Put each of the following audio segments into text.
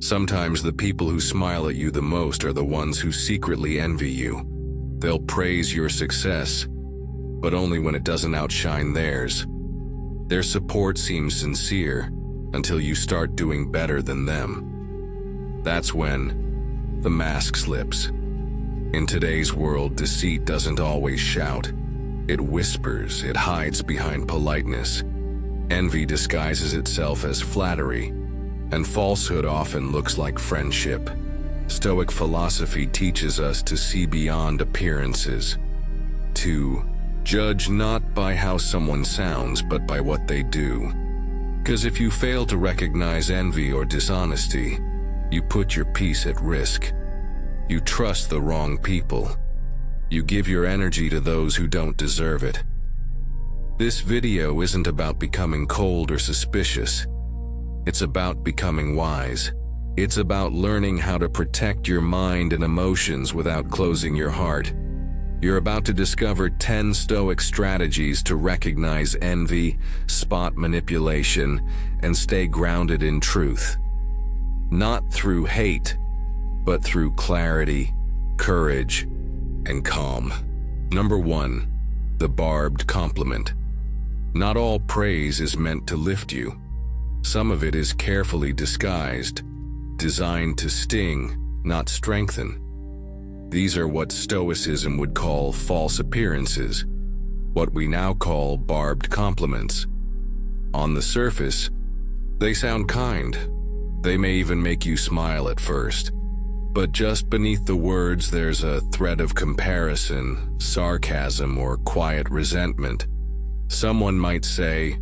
Sometimes the people who smile at you the most are the ones who secretly envy you. They'll praise your success, but only when it doesn't outshine theirs. Their support seems sincere until you start doing better than them. That's when the mask slips. In today's world, deceit doesn't always shout. It whispers, it hides behind politeness. Envy disguises itself as flattery, and falsehood often looks like friendship. Stoic philosophy teaches us to see beyond appearances, to judge not by how someone sounds, but by what they do. Because if you fail to recognize envy or dishonesty, you put your peace at risk. You trust the wrong people. You give your energy to those who don't deserve it. This video isn't about becoming cold or suspicious. It's about becoming wise. It's about learning how to protect your mind and emotions without closing your heart. You're about to discover 10 Stoic strategies to recognize envy, spot manipulation, and stay grounded in truth. Not through hate, but through clarity, courage, and calm. Number 1, the barbed compliment. Not all praise is meant to lift you. Some of it is carefully disguised, designed to sting, not strengthen. These are what Stoicism would call false appearances, what we now call barbed compliments. On the surface, they sound kind. They may even make you smile at first. But just beneath the words, there's a thread of comparison, sarcasm, or quiet resentment. Someone might say,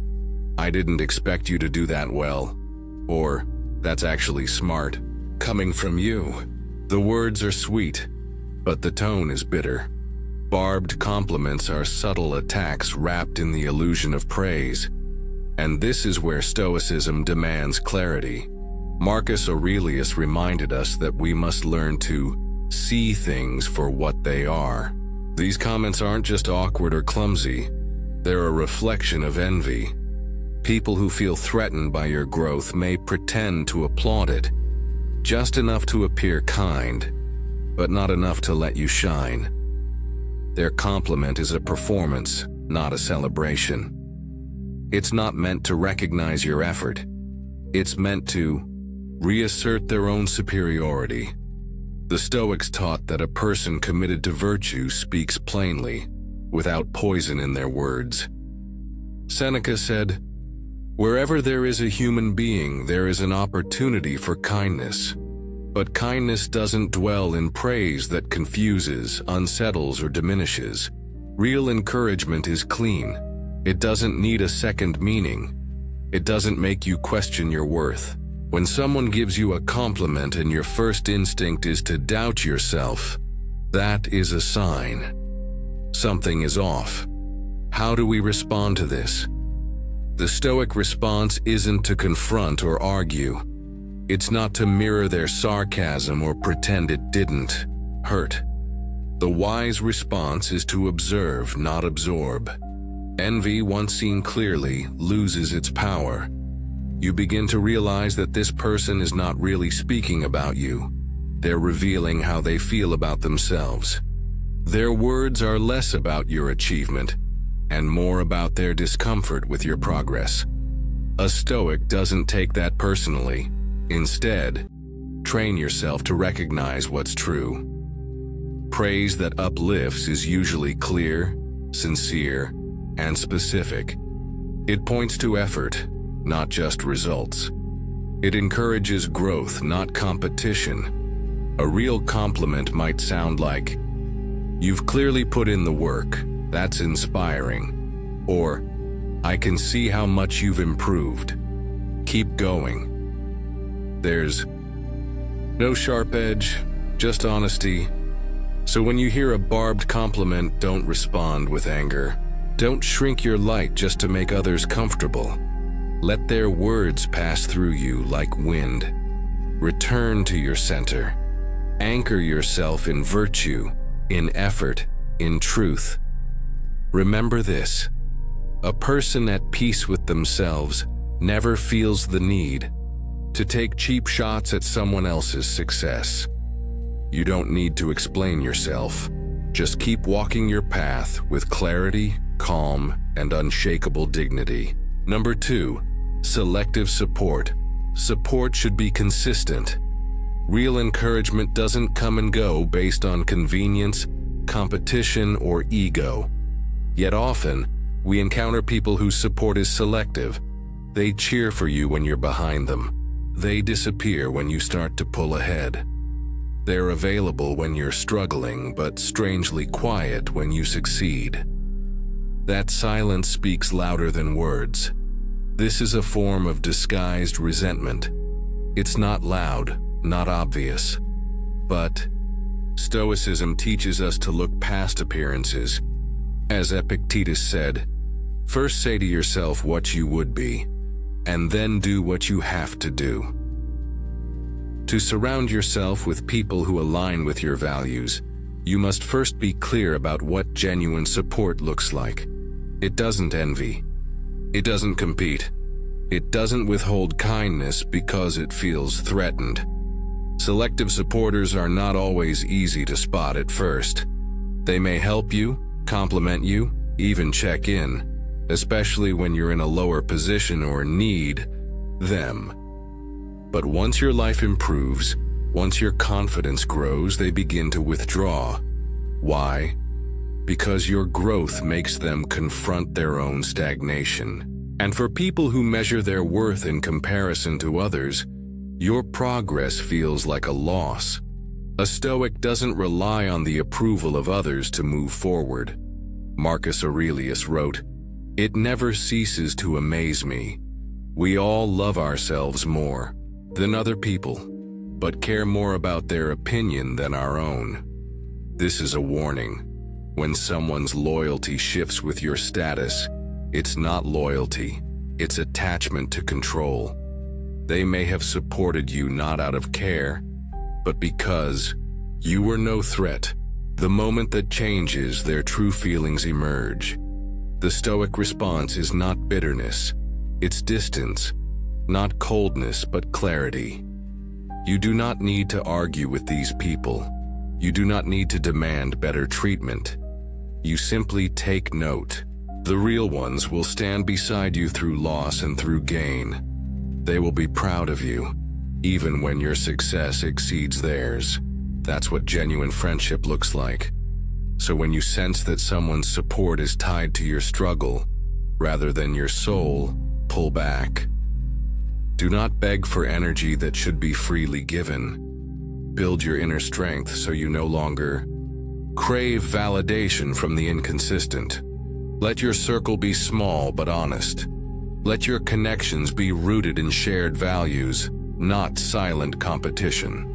"I didn't expect you to do that well," or "That's actually smart," coming from you. The words are sweet, but the tone is bitter. Barbed compliments are subtle attacks wrapped in the illusion of praise. And this is where Stoicism demands clarity. Marcus Aurelius reminded us that we must learn to see things for what they are. These comments aren't just awkward or clumsy. They're a reflection of envy. People who feel threatened by your growth may pretend to applaud it, just enough to appear kind, but not enough to let you shine. Their compliment is a performance, not a celebration. It's not meant to recognize your effort. It's meant to reassert their own superiority. The Stoics taught that a person committed to virtue speaks plainly, without poison in their words. Seneca said, "Wherever there is a human being, there is an opportunity for kindness. But kindness doesn't dwell in praise that confuses, unsettles, or diminishes. Real encouragement is clean. It doesn't need a second meaning. It doesn't make you question your worth." When someone gives you a compliment and your first instinct is to doubt yourself, that is a sign. Something is off. How do we respond to this? The Stoic response isn't to confront or argue. It's not to mirror their sarcasm or pretend it didn't hurt. The wise response is to observe, not absorb. Envy, once seen clearly, loses its power. You begin to realize that this person is not really speaking about you. They're revealing how they feel about themselves. Their words are less about your achievement and more about their discomfort with your progress. A Stoic doesn't take that personally. Instead, train yourself to recognize what's true. Praise that uplifts is usually clear, sincere, and specific. It points to effort, not just results. It encourages growth, not competition. A real compliment might sound like, "You've clearly put in the work, that's inspiring," or "I can see how much you've improved. Keep going." There's no sharp edge, just honesty. So when you hear a barbed compliment, don't respond with anger. Don't shrink your light just to make others comfortable. Let their words pass through you like wind. Return to your center. Anchor yourself in virtue, in effort, in truth. Remember this: a person at peace with themselves never feels the need to take cheap shots at someone else's success. You don't need to explain yourself. Just keep walking your path with clarity, calm, and unshakable dignity. Number 2, selective support. Support should be consistent. Real encouragement doesn't come and go based on convenience, competition, or ego. Yet often, we encounter people whose support is selective. They cheer for you when you're behind them. They disappear when you start to pull ahead. They're available when you're struggling, but strangely quiet when you succeed. That silence speaks louder than words. This is a form of disguised resentment. It's not loud, not obvious. But Stoicism teaches us to look past appearances. As Epictetus said, first say to yourself what you would be, and then do what you have to do. To surround yourself with people who align with your values, you must first be clear about what genuine support looks like. It doesn't envy. It doesn't compete. It doesn't withhold kindness because it feels threatened. Selective supporters are not always easy to spot at first. They may help you, compliment you, even check in, especially when you're in a lower position or need them. But once your life improves, once your confidence grows, they begin to withdraw. Why? Because your growth makes them confront their own stagnation. And for people who measure their worth in comparison to others, your progress feels like a loss. A Stoic doesn't rely on the approval of others to move forward. Marcus Aurelius wrote, "It never ceases to amaze me. We all love ourselves more than other people, but care more about their opinion than our own." This is a warning. When someone's loyalty shifts with your status, it's not loyalty, it's attachment to control. They may have supported you not out of care, but because you were no threat. The moment that changes, their true feelings emerge. The Stoic response is not bitterness, it's distance, not coldness but clarity. You do not need to argue with these people. You do not need to demand better treatment. You simply take note. The real ones will stand beside you through loss and through gain. They will be proud of you, even when your success exceeds theirs. That's what genuine friendship looks like. So when you sense that someone's support is tied to your struggle, rather than your soul, pull back. Do not beg for energy that should be freely given. Build your inner strength so you no longer crave validation from the inconsistent. Let your circle be small but honest. Let your connections be rooted in shared values, not silent competition.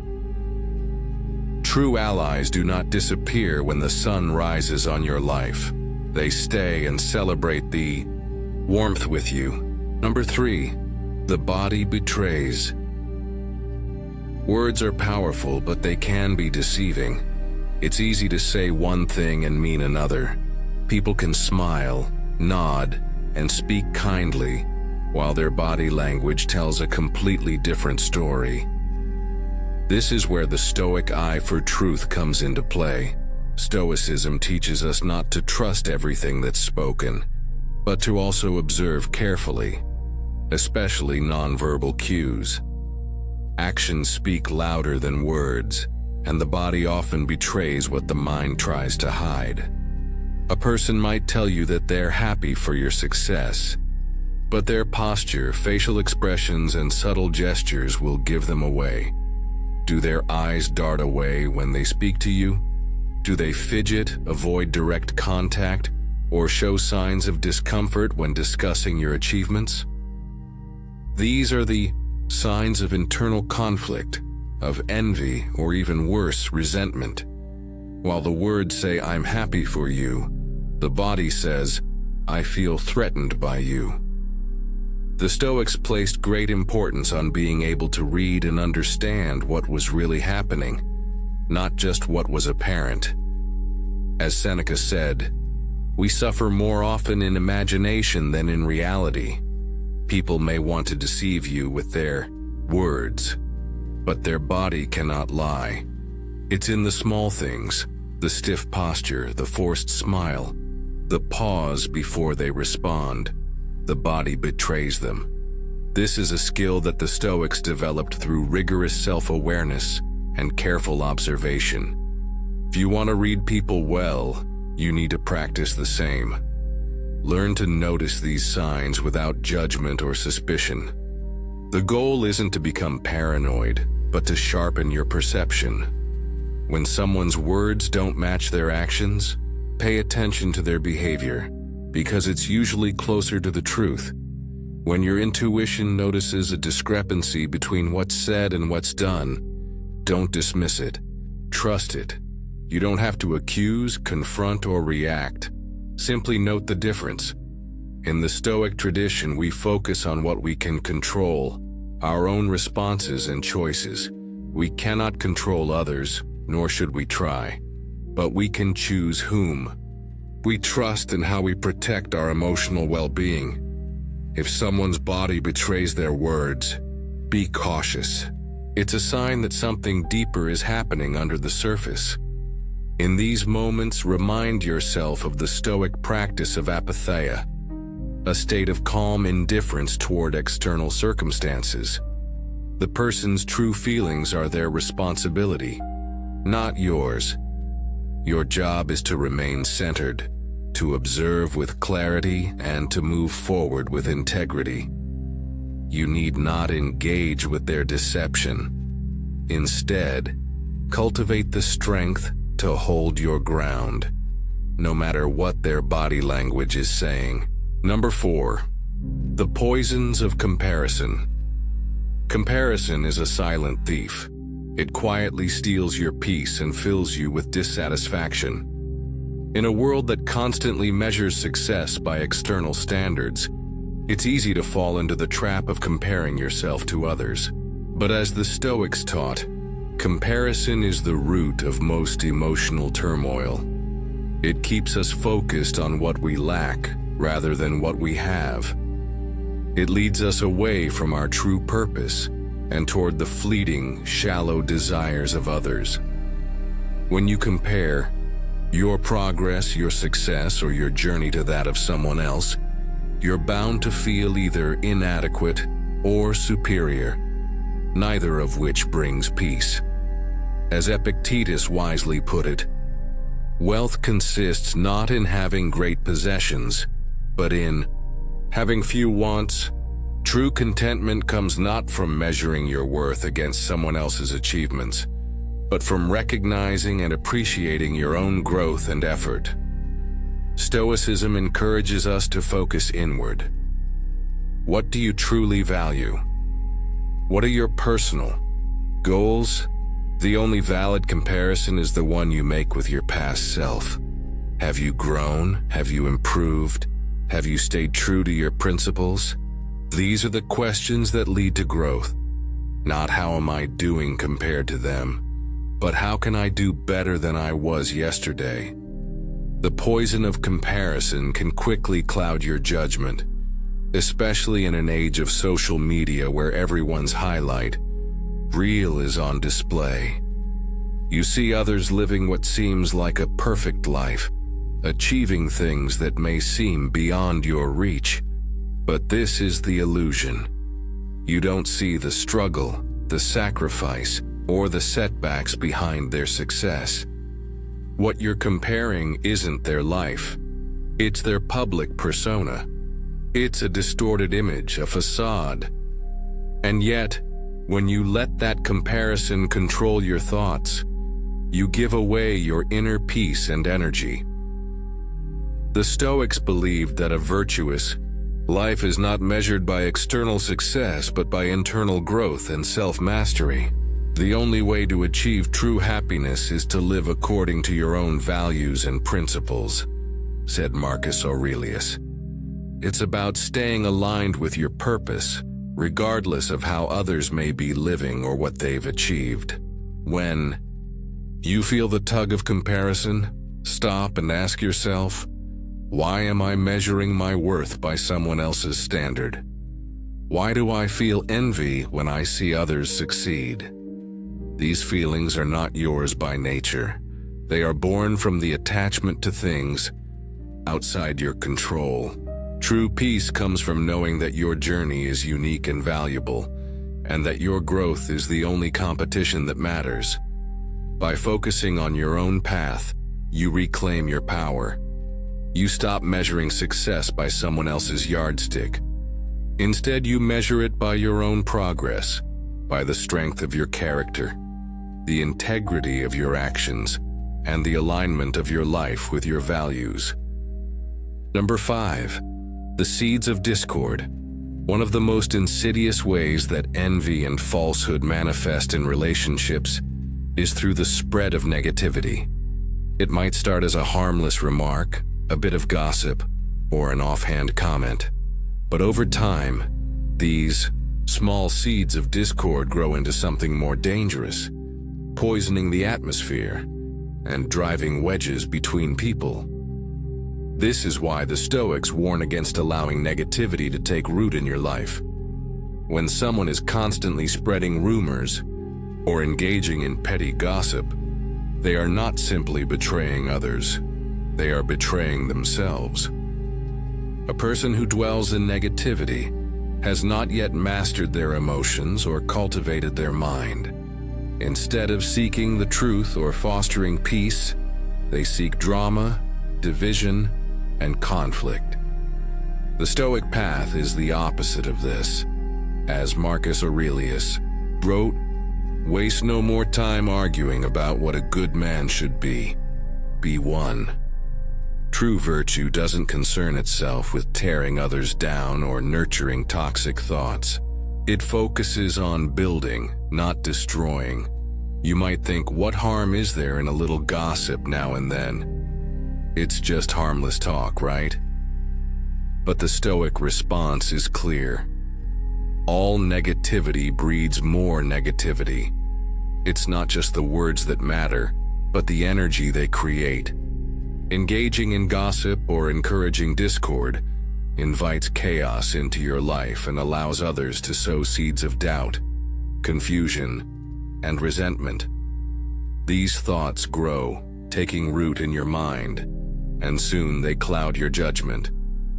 True allies do not disappear when the sun rises on your life. They stay and celebrate the warmth with you. Number 3, the body betrays. Words are powerful, but they can be deceiving. It's easy to say one thing and mean another. People can smile, nod, and speak kindly, while their body language tells a completely different story. This is where the Stoic eye for truth comes into play. Stoicism teaches us not to trust everything that's spoken, but to also observe carefully, especially nonverbal cues. Actions speak louder than words, and the body often betrays what the mind tries to hide. A person might tell you that they're happy for your success, but their posture, facial expressions, and subtle gestures will give them away. Do their eyes dart away when they speak to you? Do they fidget, avoid direct contact, or show signs of discomfort when discussing your achievements? These are the signs of internal conflict, of envy, or even worse, resentment. While the words say, "I'm happy for you," the body says, "I feel threatened by you." The Stoics placed great importance on being able to read and understand what was really happening, not just what was apparent. As Seneca said, "We suffer more often in imagination than in reality." People may want to deceive you with their words, but their body cannot lie. It's in the small things, the stiff posture, the forced smile, the pause before they respond. The body betrays them. This is a skill that the Stoics developed through rigorous self-awareness and careful observation. If you want to read people well, you need to practice the same. Learn to notice these signs without judgment or suspicion. The goal isn't to become paranoid, but to sharpen your perception. When someone's words don't match their actions, pay attention to their behavior, because it's usually closer to the truth. When your intuition notices a discrepancy between what's said and what's done, don't dismiss it. Trust it. You don't have to accuse, confront, or react. Simply note the difference. In the Stoic tradition, we focus on what we can control, our own responses and choices. We cannot control others, nor should we try. But we can choose whom we trust and how we protect our emotional well-being. If someone's body betrays their words, be cautious. It's a sign that something deeper is happening under the surface. In these moments, remind yourself of the Stoic practice of apatheia, a state of calm indifference toward external circumstances. The person's true feelings are their responsibility, not yours. Your job is to remain centered, to observe with clarity, and to move forward with integrity. You need not engage with their deception. Instead, cultivate the strength to hold your ground, no matter what their body language is saying. Number 4, the poisons of comparison. Comparison is a silent thief. It quietly steals your peace and fills you with dissatisfaction. In a world that constantly measures success by external standards, it's easy to fall into the trap of comparing yourself to others. But as the Stoics taught, comparison is the root of most emotional turmoil. It keeps us focused on what we lack rather than what we have. It leads us away from our true purpose and toward the fleeting, shallow desires of others. When you compare your progress, your success, or your journey to that of someone else, you're bound to feel either inadequate or superior, neither of which brings peace. As Epictetus wisely put it, wealth consists not in having great possessions, but in having few wants. True contentment comes not from measuring your worth against someone else's achievements, but from recognizing and appreciating your own growth and effort. Stoicism encourages us to focus inward. What do you truly value? What are your personal goals? The only valid comparison is the one you make with your past self. Have you grown? Have you improved? Have you stayed true to your principles? These are the questions that lead to growth. Not how am I doing compared to them, but how can I do better than I was yesterday? The poison of comparison can quickly cloud your judgment, especially in an age of social media where everyone's highlight reel is on display. You see others living what seems like a perfect life, achieving things that may seem beyond your reach. But this is the illusion. You don't see the struggle, the sacrifice, or the setbacks behind their success. What you're comparing isn't their life. It's their public persona. It's a distorted image, a facade. And yet, when you let that comparison control your thoughts, you give away your inner peace and energy. The Stoics believed that a virtuous life is not measured by external success, but by internal growth and self-mastery. The only way to achieve true happiness is to live according to your own values and principles, said Marcus Aurelius. It's about staying aligned with your purpose, regardless of how others may be living or what they've achieved. When you feel the tug of comparison, stop and ask yourself, why am I measuring my worth by someone else's standard? Why do I feel envy when I see others succeed? These feelings are not yours by nature. They are born from the attachment to things outside your control. True peace comes from knowing that your journey is unique and valuable, and that your growth is the only competition that matters. By focusing on your own path, you reclaim your power. You stop measuring success by someone else's yardstick. Instead, you measure it by your own progress, by the strength of your character, the integrity of your actions, and the alignment of your life with your values. Number 5. The seeds of discord. One of the most insidious ways that envy and falsehood manifest in relationships is through the spread of negativity. It might start as a harmless remark, a bit of gossip, or an offhand comment. But over time, these small seeds of discord grow into something more dangerous, poisoning the atmosphere and driving wedges between people. This is why the Stoics warn against allowing negativity to take root in your life. When someone is constantly spreading rumors or engaging in petty gossip, they are not simply betraying others, they are betraying themselves. A person who dwells in negativity has not yet mastered their emotions or cultivated their mind. Instead of seeking the truth or fostering peace, they seek drama, division, and conflict. The Stoic path is the opposite of this. As Marcus Aurelius wrote, "Waste no more time arguing about what a good man should be. Be one." True virtue doesn't concern itself with tearing others down or nurturing toxic thoughts. It focuses on building, not destroying. You might think, what harm is there in a little gossip now and then? It's just harmless talk, right? But the Stoic response is clear. All negativity breeds more negativity. It's not just the words that matter, but the energy they create. Engaging in gossip or encouraging discord invites chaos into your life and allows others to sow seeds of doubt, confusion, and resentment. These thoughts grow, taking root in your mind, and soon they cloud your judgment,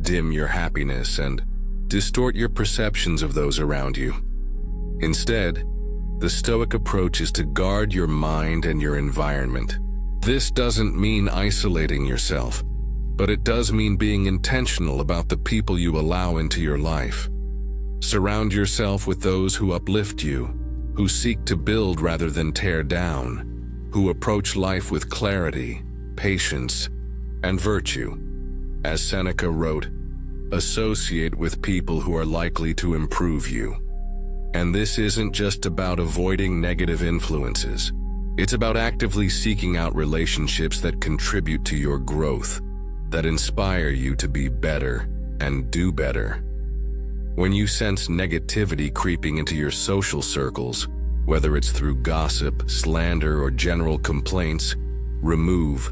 dim your happiness, and distort your perceptions of those around you. Instead, the Stoic approach is to guard your mind and your environment. This doesn't mean isolating yourself, but it does mean being intentional about the people you allow into your life. Surround yourself with those who uplift you, who seek to build rather than tear down, who approach life with clarity, patience, and virtue. As Seneca wrote, associate with people who are likely to improve you. And this isn't just about avoiding negative influences. It's about actively seeking out relationships that contribute to your growth, that inspire you to be better and do better. When you sense negativity creeping into your social circles, whether it's through gossip, slander, or general complaints, remove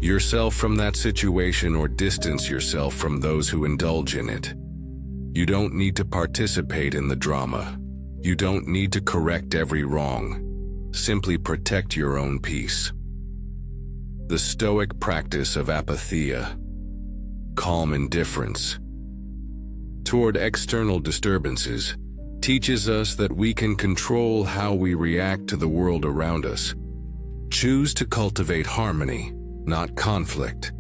yourself from that situation or distance yourself from those who indulge in it. You don't need to participate in the drama. You don't need to correct every wrong. Simply protect your own peace. The Stoic practice of apatheia, calm indifference toward external disturbances, teaches us that we can control how we react to the world around us. Choose to cultivate harmony, not conflict.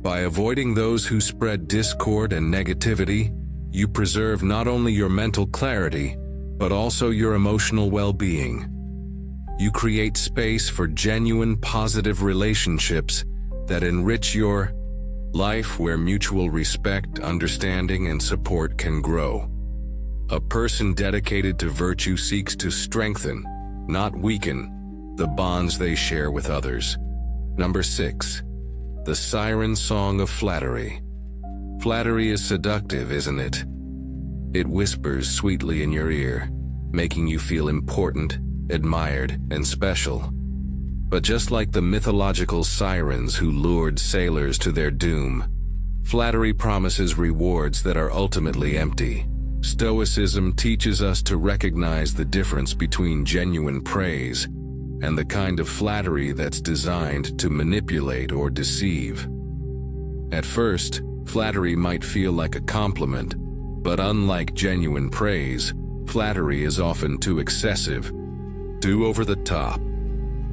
By avoiding those who spread discord and negativity, you preserve not only your mental clarity, but also your emotional well-being. You create space for genuine positive relationships that enrich your life, where mutual respect, understanding, and support can grow. A person dedicated to virtue seeks to strengthen, not weaken, the bonds they share with others. Number 6. The Siren Song of Flattery. Flattery is seductive, isn't it? It whispers sweetly in your ear, making you feel important, admired, and special. But just like the mythological sirens who lured sailors to their doom, flattery promises rewards that are ultimately empty. Stoicism teaches us to recognize the difference between genuine praise and the kind of flattery that's designed to manipulate or deceive. At first, flattery might feel like a compliment, but unlike genuine praise, flattery is often too excessive, too over the top.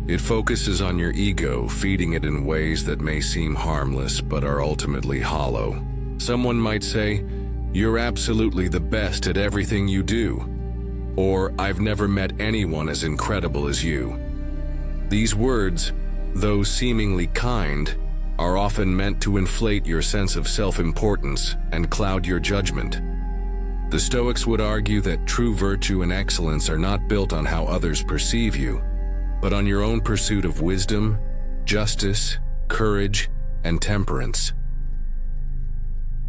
It focuses on your ego, feeding it in ways that may seem harmless but are ultimately hollow. Someone might say, "You're absolutely the best at everything you do," or "I've never met anyone as incredible as you." These words, though seemingly kind, are often meant to inflate your sense of self-importance and cloud your judgment. The Stoics would argue that true virtue and excellence are not built on how others perceive you, but on your own pursuit of wisdom, justice, courage, and temperance.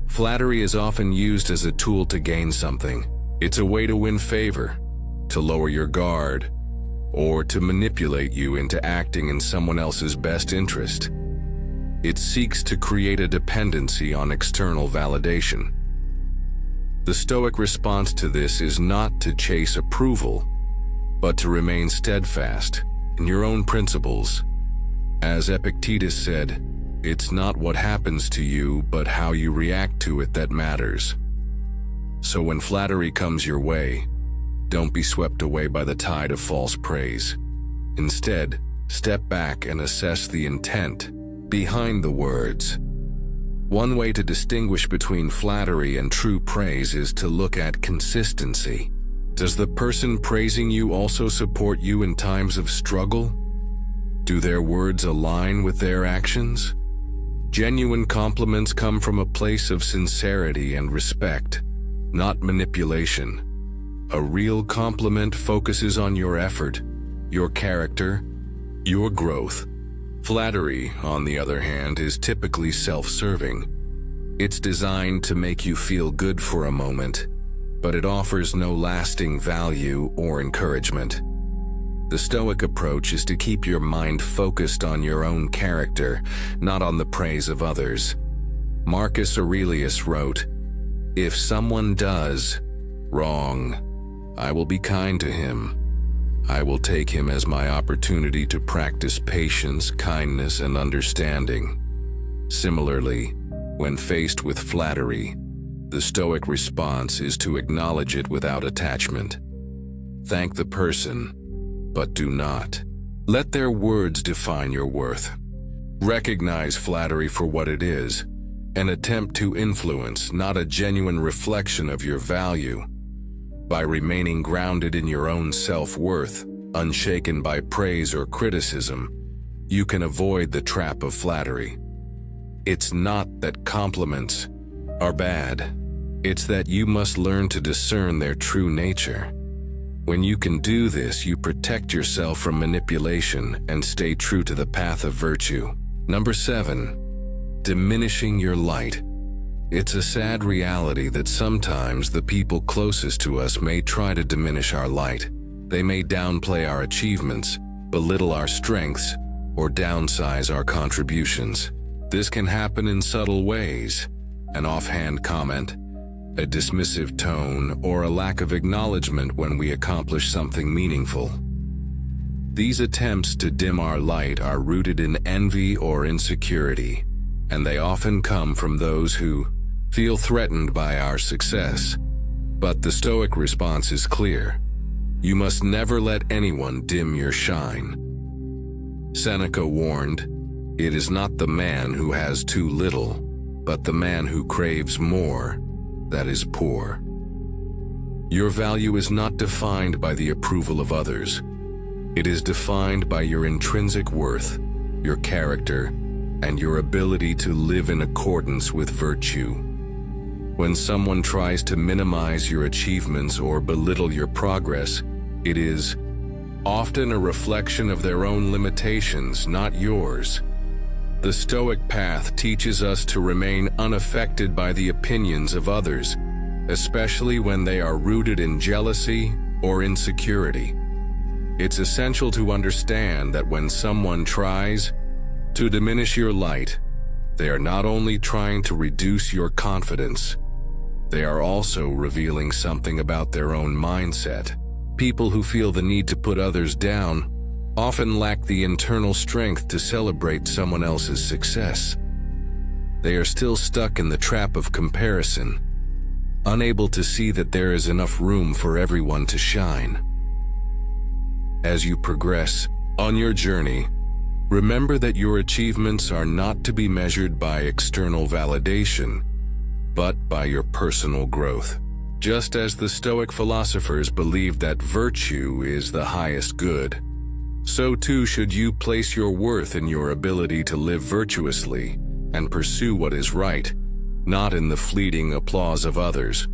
Flattery is often used as a tool to gain something. It's a way to win favor, to lower your guard, or to manipulate you into acting in someone else's best interest. It seeks to create a dependency on external validation. The Stoic response to this is not to chase approval, but to remain steadfast in your own principles. As Epictetus said, "It's not what happens to you, but how you react to it that matters." So when flattery comes your way, don't be swept away by the tide of false praise. Instead, step back and assess the intent behind the words. One way to distinguish between flattery and true praise is to look at consistency. Does the person praising you also support you in times of struggle? Do their words align with their actions? Genuine compliments come from a place of sincerity and respect, not manipulation. A real compliment focuses on your effort, your character, your growth. Flattery, on the other hand, is typically self-serving. It's designed to make you feel good for a moment, but it offers no lasting value or encouragement. The Stoic approach is to keep your mind focused on your own character, not on the praise of others. Marcus Aurelius wrote, "If someone does wrong, I will be kind to him. I will take him as my opportunity to practice patience, kindness, and understanding." Similarly, when faced with flattery, the Stoic response is to acknowledge it without attachment. Thank the person, but do not let their words define your worth. Recognize flattery for what it is, an attempt to influence, not a genuine reflection of your value. By remaining grounded in your own self-worth, unshaken by praise or criticism, you can avoid the trap of flattery. It's not that compliments are bad. It's that you must learn to discern their true nature. When you can do this, you protect yourself from manipulation and stay true to the path of virtue. Number 7, diminishing your light. It's a sad reality that sometimes the people closest to us may try to diminish our light. They may downplay our achievements, belittle our strengths, or downsize our contributions. This can happen in subtle ways: an offhand comment, a dismissive tone, or a lack of acknowledgement when we accomplish something meaningful. These attempts to dim our light are rooted in envy or insecurity, and they often come from those who feel threatened by our success. But the Stoic response is clear. You must never let anyone dim your shine. Seneca warned, "It is not the man who has too little, but the man who craves more that is poor." Your value is not defined by the approval of others. It is defined by your intrinsic worth, your character, and your ability to live in accordance with virtue. When someone tries to minimize your achievements or belittle your progress, it is often a reflection of their own limitations, not yours. The Stoic path teaches us to remain unaffected by the opinions of others, especially when they are rooted in jealousy or insecurity. It's essential to understand that when someone tries to diminish your light, they are not only trying to reduce your confidence, they are also revealing something about their own mindset. People who feel the need to put others down often lack the internal strength to celebrate someone else's success. They are still stuck in the trap of comparison, unable to see that there is enough room for everyone to shine. As you progress on your journey, remember that your achievements are not to be measured by external validation, but by your personal growth. Just as the Stoic philosophers believed that virtue is the highest good, so too should you place your worth in your ability to live virtuously and pursue what is right, not in the fleeting applause of others.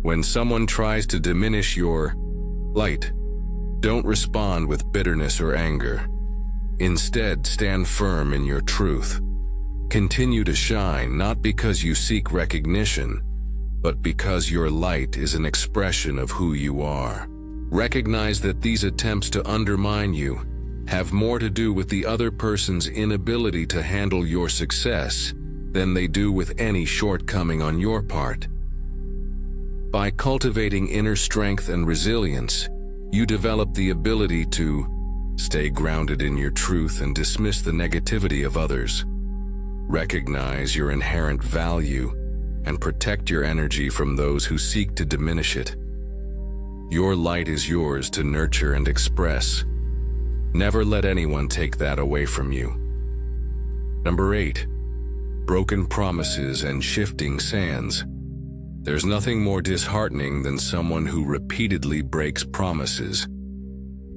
When someone tries to diminish your light, don't respond with bitterness or anger. Instead, stand firm in your truth. Continue to shine not because you seek recognition, but because your light is an expression of who you are. Recognize that these attempts to undermine you have more to do with the other person's inability to handle your success than they do with any shortcoming on your part. By cultivating inner strength and resilience, you develop the ability to stay grounded in your truth and dismiss the negativity of others. Recognize your inherent value and protect your energy from those who seek to diminish it. Your light is yours to nurture and express. Never let anyone take that away from you. Number 8. Broken promises and shifting sands. There's nothing more disheartening than someone who repeatedly breaks promises.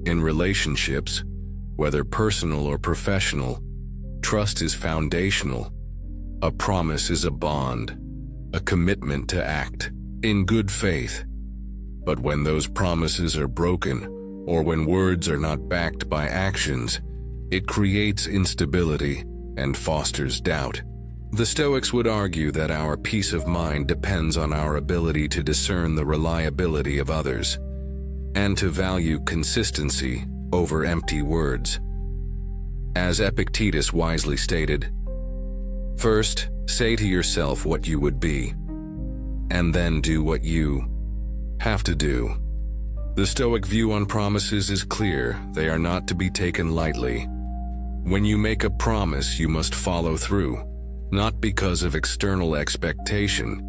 In relationships, whether personal or professional, trust is foundational. A promise is a bond, a commitment to act in good faith. But when those promises are broken, or when words are not backed by actions, it creates instability and fosters doubt. The Stoics would argue that our peace of mind depends on our ability to discern the reliability of others, and to value consistency over empty words. As Epictetus wisely stated, "First, say to yourself what you would be, and then do what you have to do." The Stoic view on promises is clear. They are not to be taken lightly. When you make a promise, you must follow through, not because of external expectation,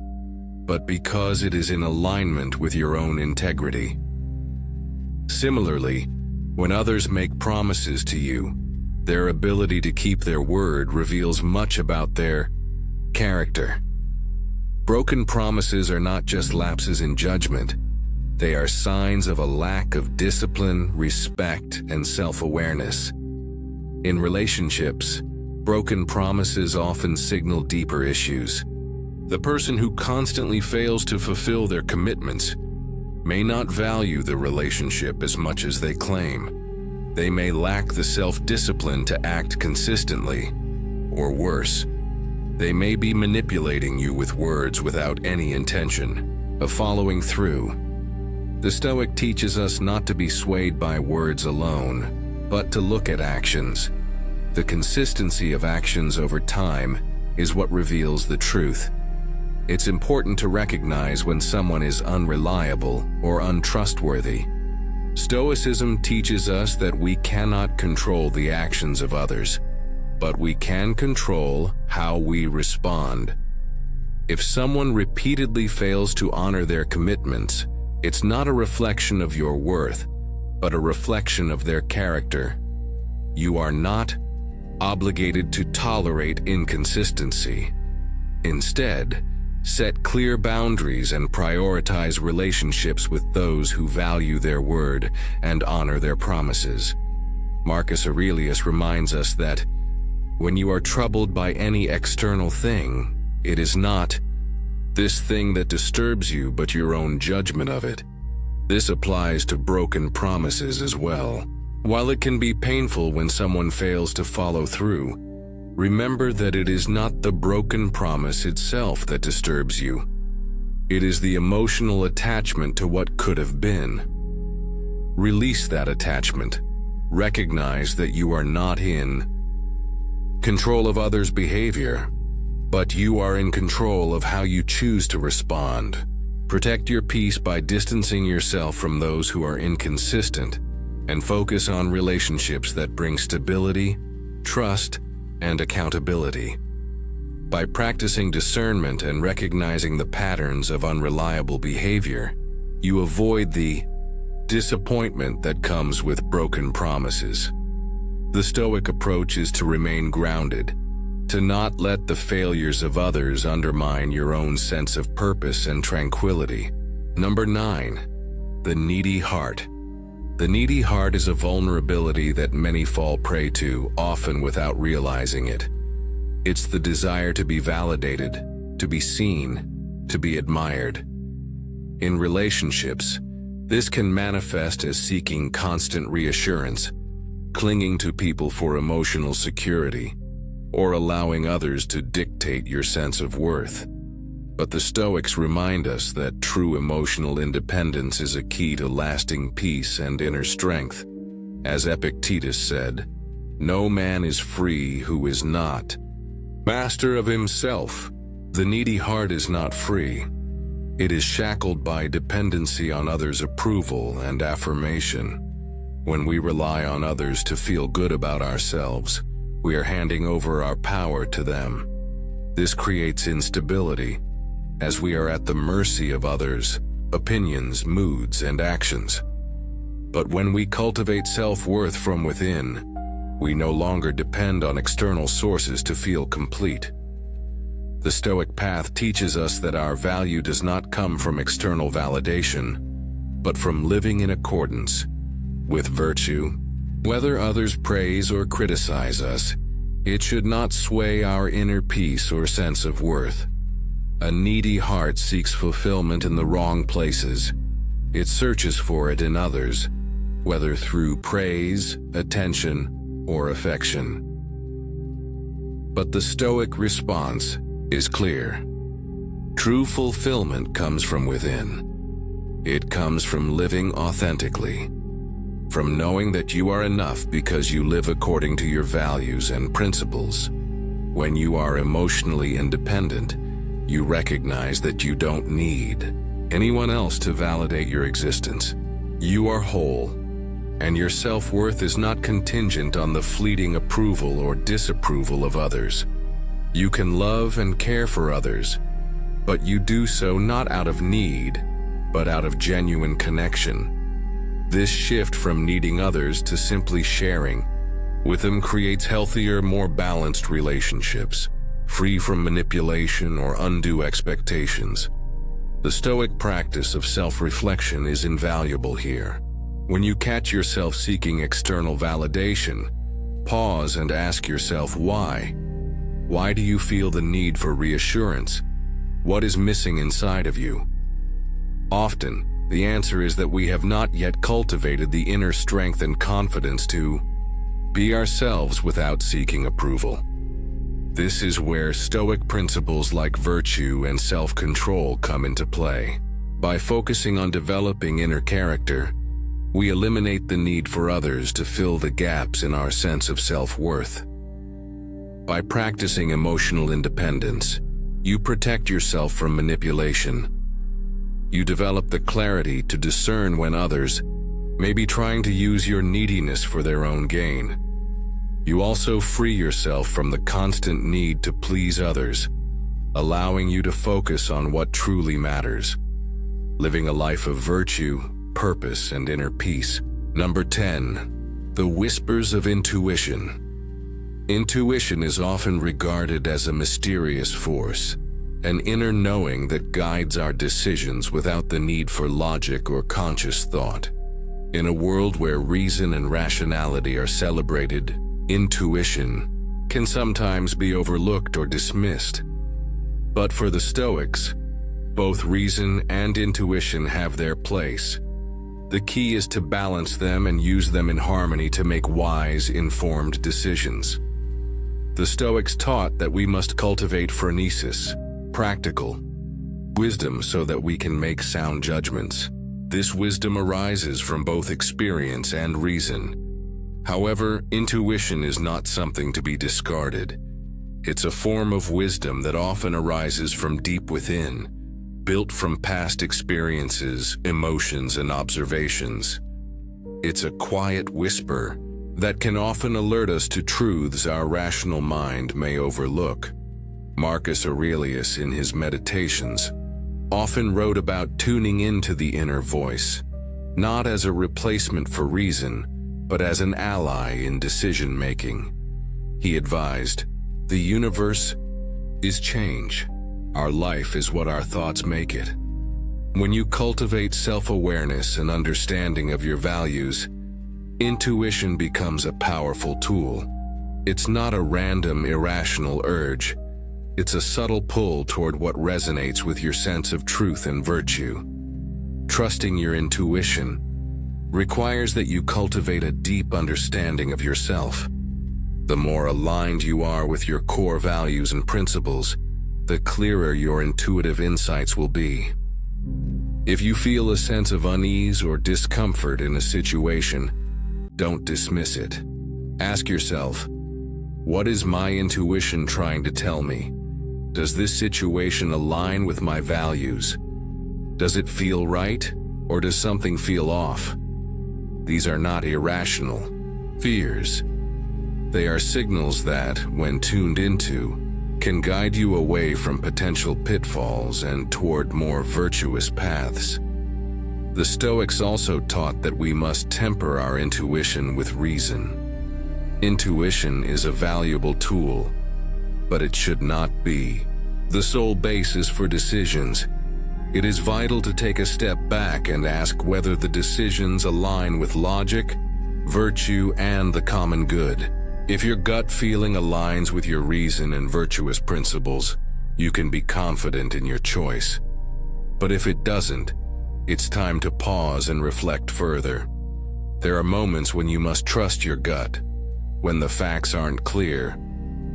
but because it is in alignment with your own integrity. Similarly, when others make promises to you, their ability to keep their word reveals much about their character. Broken promises are not just lapses in judgment. They are signs of a lack of discipline, respect, and self-awareness. In relationships, broken promises often signal deeper issues. The person who constantly fails to fulfill their commitments may not value the relationship as much as they claim. They may lack the self-discipline to act consistently, or worse, they may be manipulating you with words without any intention of following through. The Stoic teaches us not to be swayed by words alone, but to look at actions. The consistency of actions over time is what reveals the truth. It's important to recognize when someone is unreliable or untrustworthy. Stoicism teaches us that we cannot control the actions of others, but we can control how we respond. If someone repeatedly fails to honor their commitments, it's not a reflection of your worth, but a reflection of their character. You are not obligated to tolerate inconsistency. Instead, set clear boundaries and prioritize relationships with those who value their word and honor their promises. Marcus Aurelius reminds us that when you are troubled by any external thing, it is not this thing that disturbs you, but your own judgment of it. This applies to broken promises as well. While it can be painful when someone fails to follow through, remember that it is not the broken promise itself that disturbs you. It is the emotional attachment to what could have been. Release that attachment. Recognize that you are not in control of others' behavior. But you are in control of how you choose to respond. Protect your peace by distancing yourself from those who are inconsistent, and focus on relationships that bring stability, trust, and accountability. By practicing discernment and recognizing the patterns of unreliable behavior, you avoid the disappointment that comes with broken promises. The Stoic approach is to remain grounded, to not let the failures of others undermine your own sense of purpose and tranquility. Number 9, the needy heart. The needy heart is a vulnerability that many fall prey to, often without realizing it. It's the desire to be validated, to be seen, to be admired. In relationships, this can manifest as seeking constant reassurance, clinging to people for emotional security, or allowing others to dictate your sense of worth. But the Stoics remind us that true emotional independence is a key to lasting peace and inner strength. As Epictetus said, "No man is free who is not master of himself." The needy heart is not free. It is shackled by dependency on others' approval and affirmation. When we rely on others to feel good about ourselves, we are handing over our power to them. This creates instability, as we are at the mercy of others' opinions, moods, and actions. But when we cultivate self-worth from within, we no longer depend on external sources to feel complete. The Stoic path teaches us that our value does not come from external validation, but from living in accordance with virtue. Whether others praise or criticize us, it should not sway our inner peace or sense of worth. A needy heart seeks fulfillment in the wrong places. It searches for it in others, whether through praise, attention, or affection. But the Stoic response is clear. True fulfillment comes from within. It comes from living authentically, from knowing that you are enough because you live according to your values and principles. When you are emotionally independent, you recognize that you don't need anyone else to validate your existence. You are whole, and your self-worth is not contingent on the fleeting approval or disapproval of others. You can love and care for others, but you do so not out of need, but out of genuine connection. This shift from needing others to simply sharing with them creates healthier, more balanced relationships, free from manipulation or undue expectations. The Stoic practice of self-reflection is invaluable here. When you catch yourself seeking external validation, pause and ask yourself why. Why do you feel the need for reassurance? What is missing inside of you? Often, the answer is that we have not yet cultivated the inner strength and confidence to be ourselves without seeking approval. This is where Stoic principles like virtue and self-control come into play. By focusing on developing inner character, we eliminate the need for others to fill the gaps in our sense of self-worth. By practicing emotional independence, you protect yourself from manipulation. You develop the clarity to discern when others may be trying to use your neediness for their own gain. You also free yourself from the constant need to please others, allowing you to focus on what truly matters, living a life of virtue, purpose, and inner peace. Number 10, the whispers of intuition. Intuition is often regarded as a mysterious force, an inner knowing that guides our decisions without the need for logic or conscious thought. In a world where reason and rationality are celebrated, intuition can sometimes be overlooked or dismissed. But for the Stoics, both reason and intuition have their place. The key is to balance them and use them in harmony to make wise, informed decisions. The Stoics taught that we must cultivate phronesis, practical wisdom, so that we can make sound judgments. This wisdom arises from both experience and reason. However, intuition is not something to be discarded. It's a form of wisdom that often arises from deep within, built from past experiences, emotions, and observations. It's a quiet whisper that can often alert us to truths our rational mind may overlook. Marcus Aurelius, in his Meditations, often wrote about tuning into the inner voice, not as a replacement for reason, but as an ally in decision-making. He advised, "The universe is change. Our life is what our thoughts make it." When you cultivate self-awareness and understanding of your values, intuition becomes a powerful tool. It's not a random, irrational urge. It's a subtle pull toward what resonates with your sense of truth and virtue. Trusting your intuition requires that you cultivate a deep understanding of yourself. The more aligned you are with your core values and principles, the clearer your intuitive insights will be. If you feel a sense of unease or discomfort in a situation, don't dismiss it. Ask yourself, what is my intuition trying to tell me? Does this situation align with my values? Does it feel right, or does something feel off? These are not irrational fears. They are signals that, when tuned into, can guide you away from potential pitfalls and toward more virtuous paths. The Stoics also taught that we must temper our intuition with reason. Intuition is a valuable tool, but it should not be the sole basis for decisions. It is vital to take a step back and ask whether the decisions align with logic, virtue, and the common good. If your gut feeling aligns with your reason and virtuous principles, you can be confident in your choice. But if it doesn't, it's time to pause and reflect further. There are moments when you must trust your gut, when the facts aren't clear,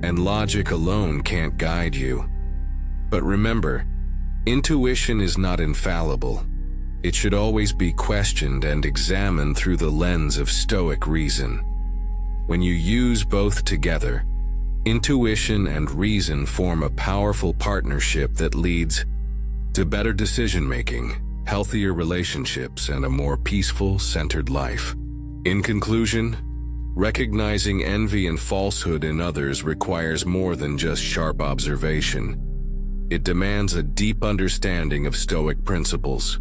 and logic alone can't guide you. But remember, intuition is not infallible. It should always be questioned and examined through the lens of Stoic reason. When you use both together, intuition and reason form a powerful partnership that leads to better decision-making, healthier relationships, and a more peaceful, centered life. In conclusion, recognizing envy and falsehood in others requires more than just sharp observation. It demands a deep understanding of Stoic principles.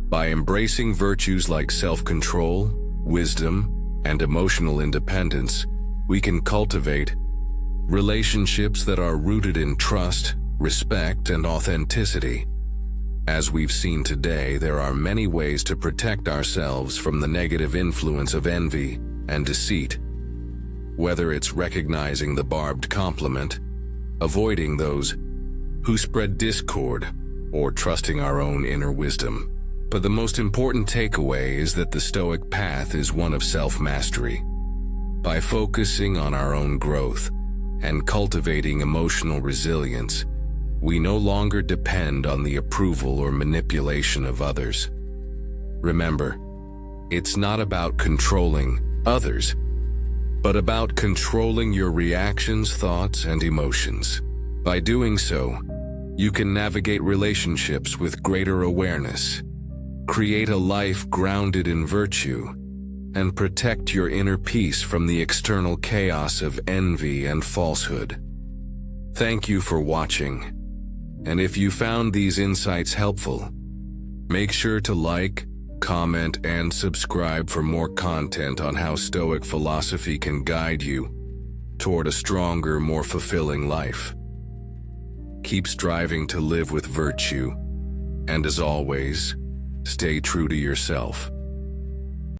By embracing virtues like self-control, wisdom, and emotional independence, we can cultivate relationships that are rooted in trust, respect, and authenticity. As we've seen today, there are many ways to protect ourselves from the negative influence of envy and deceit. Whether it's recognizing the barbed compliment, avoiding those who spread discord, or trusting our own inner wisdom. But the most important takeaway is that the Stoic path is one of self-mastery. By focusing on our own growth and cultivating emotional resilience, we no longer depend on the approval or manipulation of others. Remember, it's not about controlling others, but about controlling your reactions, thoughts, and emotions. By doing so, you can navigate relationships with greater awareness, create a life grounded in virtue, and protect your inner peace from the external chaos of envy and falsehood. Thank you for watching, and if you found these insights helpful, make sure to like, comment, and subscribe for more content on how Stoic philosophy can guide you toward a stronger, more fulfilling life. Keep striving to live with virtue, and as always, stay true to yourself.